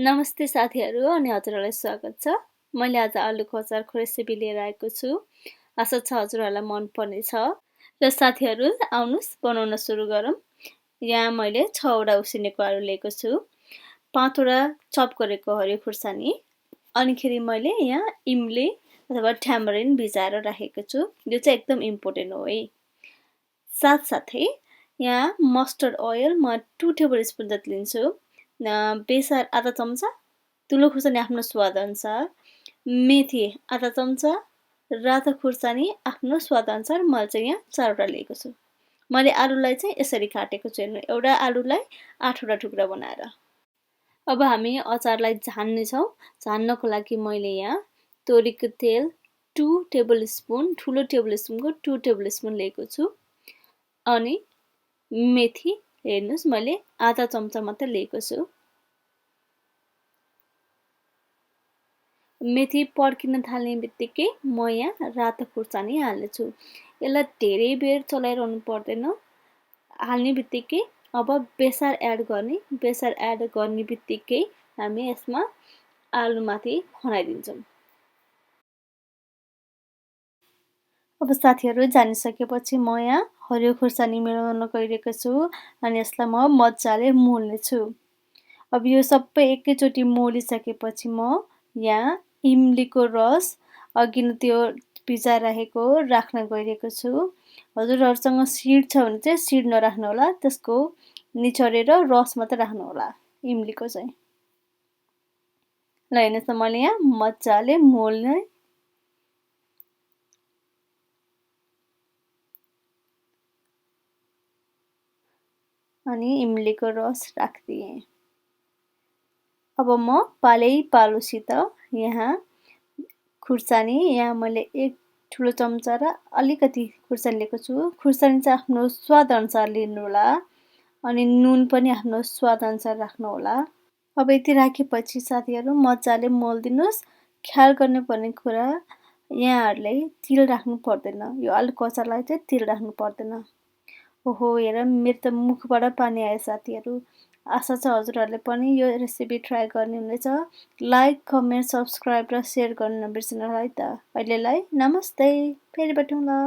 नमस्ते साथीहरू अनि हजुरहरूलाई स्वागत छ। मैले आज आलुको अचारको रेसिपी लिएर आएको छु। आशा छ हजुरहरूलाई मन पर्नेछ। र साथीहरू आउनुहोस् बनाउन सुरु गरौँ। यहाँ मैले 6 वटा उसिनेको आलु लिएको छु, 5 वटा चप गरेको हरियो खुर्सानी, अनिखेरि मैले यहाँ इमली अथवा ट्यामरिन भिजाएर राखेको छु। यो चाहिँ एकदम इम्पोर्टेन्ट हो है। साथसाथै यहाँ मस्टर्ड ओइल म 2 टेबल स्पुन जति लिन्छु। बेसार आधा चम्चा, तुलो खुर्सानी आफ्नो स्वाद अनुसार, मेथी आधा चम्चा, रातो खुर्सानी आफ्नो स्वाद अनुसार मैले चाहिँ यहाँ 4 वटा लिएको छु। मैले आलुलाई चाहिँ यसरी काटेको छु, हेर्नु, एउटा आलुलाई 8 वटा टुक्रा बनाएर। अब हामी अचारलाई झान्नेछौँ। झान्नको लागि मैले यहाँ तोरीको तेल 2 टेबल स्पुन, ठुलो टेबल स्पुनको 2 टेबल स्पुन लिएको छु। अनि मेथी हेर्नुस्, मैले आधा चम्चा मात्र लिएको छु। मेथी पड्किन थाल्ने बित्तिकै म यहाँ रातो खुर्सानी हाल्नेछु। यसलाई धेरै बेर चलाइरहनु पर्दैन। हाल्ने बित्तिकै अब बेसार एड गर्ने। बेसार एड गर्ने बित्तिकै हामी यसमा आलुमाथि खनाइदिन्छौँ। अब साथीहरू जानिसकेपछि म यहाँ हरियो खुर्सानी मिलाउन गइरहेको छु अनि यसलाई म मजाले मोल्नेछु। अब यो सबै एकैचोटि मोलिसकेपछि म यहाँ इमलीको रस अघि नै त्यो भिजाएर राखेको राख्न गइरहेको छु। हजुरहरूसँग सिड छ भने चाहिँ सिड नराख्नु होला, त्यसको निचोरेर रस मात्र राख्नु होला इमलीको चाहिँ। ल हेर्नुहोस् न, मैले यहाँ मजाले मोल्ने अनि इमलीको रस राखिदिएँ। अब म पालैपालोसित यहाँ खुर्सानी, यहाँ मैले 1 ठुलो चम्चा र अलिकति खुर्सानी लिएको छु। खुर्सानी चाहिँ आफ्नो स्वाद अनुसार लिनु होला अनि नुन पनि आफ्नो स्वाद अनुसार राख्नु होला। अब यति राखेपछि साथीहरू मजाले मोल्दिनुस्। ख्याल गर्नुपर्ने कुरा, यहाँहरूले तिल राख्नु पर्दैन। यो आलुको अचारलाई चाहिँ तिल राख्नु पर्दैन। ओहो, हेर मेरो त मुखबाट पानी आयो साथीहरू। आशा छ हजुरहरूले पनि यो रेसिपी ट्राई गर्ने हुनेछ। लाइक, कमेन्ट, सब्सक्राइब र सेयर गर्न नबिर्सनु होला है त। अहिलेलाई नमस्ते, फेरि भेटौँला।